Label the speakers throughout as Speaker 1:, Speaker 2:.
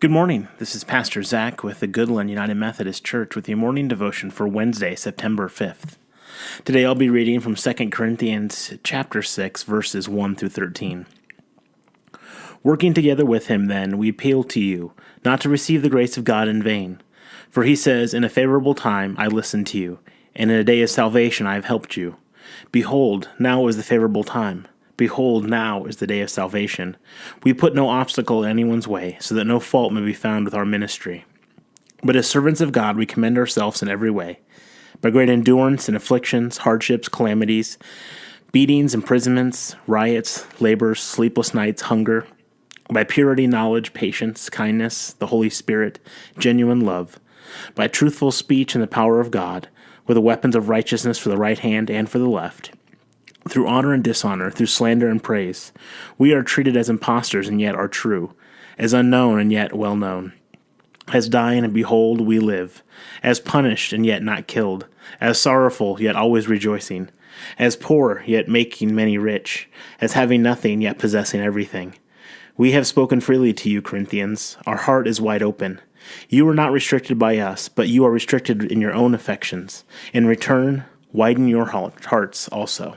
Speaker 1: Good morning. This is Pastor Zach with the Goodland United Methodist Church with your morning devotion for Wednesday, September 5th. Today I'll be reading from 2 Corinthians chapter 6, verses 1 through 13. Working together with him, then, we appeal to you, not to receive the grace of God in vain. For he says, In a favorable time I listened to you, and in a day of salvation I have helped you. Behold, now is the favorable time. Behold, now is the day of salvation. We put no obstacle in anyone's way, so that no fault may be found with our ministry. But as servants of God, we commend ourselves in every way, by great endurance in afflictions, hardships, calamities, beatings, imprisonments, riots, labors, sleepless nights, hunger, by purity, knowledge, patience, kindness, the Holy Spirit, genuine love, by truthful speech and the power of God, with the weapons of righteousness for the right hand and for the left, through honor and dishonor, through slander and praise. We are treated as impostors and yet are true, as unknown and yet well known, as dying and behold we live, as punished and yet not killed, as sorrowful yet always rejoicing, as poor yet making many rich, as having nothing yet possessing everything. We have spoken freely to you, Corinthians. Our heart is wide open. You are not restricted by us, but you are restricted in your own affections. In return, widen your hearts also.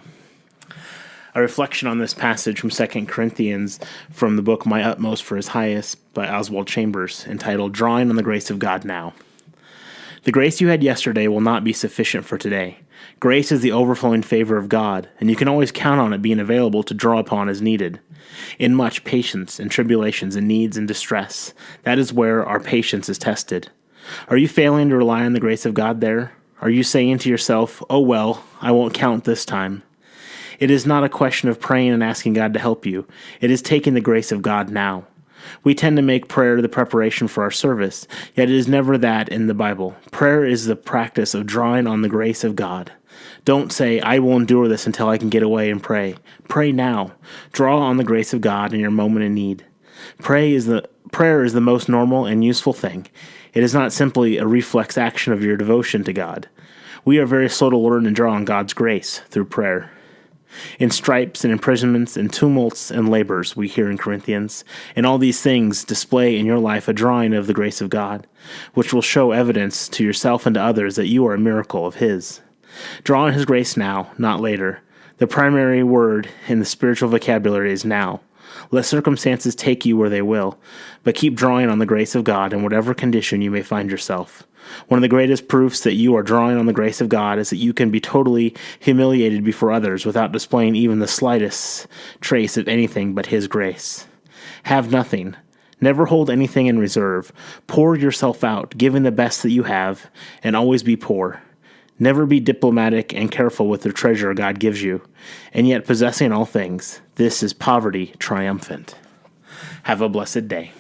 Speaker 1: A reflection on this passage from 2 Corinthians from the book My Utmost for His Highest by Oswald Chambers, entitled Drawing on the Grace of God Now. The grace you had yesterday will not be sufficient for today. Grace is the overflowing favor of God, and you can always count on it being available to draw upon as needed. In much patience and tribulations and needs and distress, that is where our patience is tested. Are you failing to rely on the grace of God there? Are you saying to yourself, "Oh well, I won't count this time"? It is not a question of praying and asking God to help you. It is taking the grace of God now. We tend to make prayer the preparation for our service, yet it is never that in the Bible. Prayer is the practice of drawing on the grace of God. Don't say, "I will endure this until I can get away and pray." Pray now. Draw on the grace of God in your moment of need. Prayer is the most normal and useful thing. It is not simply a reflex action of your devotion to God. We are very slow to learn and draw on God's grace through prayer. In stripes and imprisonments and tumults and labors, we hear in Corinthians, and all these things display in your life a drawing of the grace of God, which will show evidence to yourself and to others that you are a miracle of His. Draw on His grace now, not later. The primary word in the spiritual vocabulary is now. Let circumstances take you where they will, but keep drawing on the grace of God in whatever condition you may find yourself. One of the greatest proofs that you are drawing on the grace of God is that you can be totally humiliated before others without displaying even the slightest trace of anything but His grace. Have nothing. Never hold anything in reserve. Pour yourself out, giving the best that you have, and always be poor. Never be diplomatic and careful with the treasure God gives you, and yet possessing all things. This is poverty triumphant. Have a blessed day.